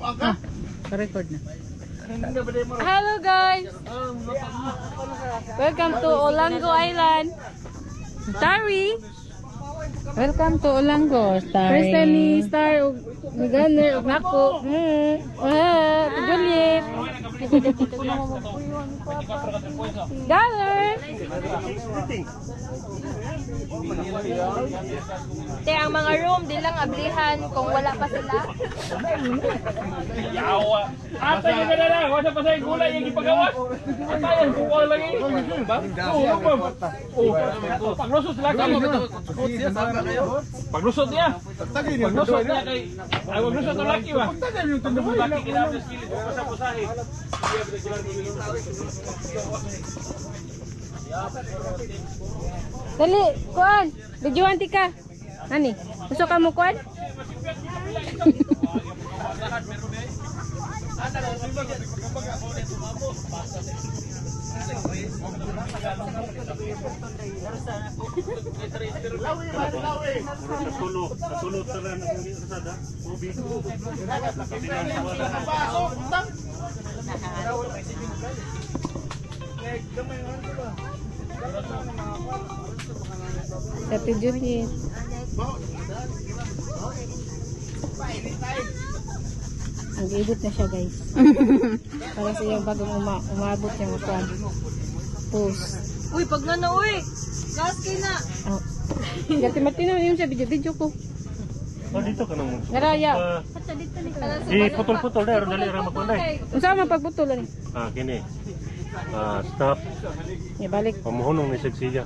Record na. Hello guys! Welcome to Olango Island. Starry! Welcome to Olango, Starry. First time ni Star, ni Gunner, nako. Juliet. Gunner! Te, ang mga room, di lang ablihan kung wala pa sila. Yawa. Ata yung ganala. Wala pa sa'yo gulay yung ipagawa. Ata yan. Kung wala lagi. Paglusot sila kayo. Paglusot niya. Paglusot niya kay... Ay, paglusot ang laki ba? Paglusot laki kinapos kilit. Pasapusahin. Dali, kuan. Videoan ti ka. Ani? Gusto ka mo kuan? Kasulot sa lang ng rasada. Ubi. Sa Juliet. Nag-edit na siya guys. Para sa yung bagong umabot yung kuan. Post. Uy, pag na uy! Gas kayo na! Oh. Gati-matino yung sa video ko. Dito ka nang Naraya. putol-putol na. Dali ra magpunday. Unsa man pagputol ani? Kini. Stop. Ibalik. Pamuhunong ni Sigsiya.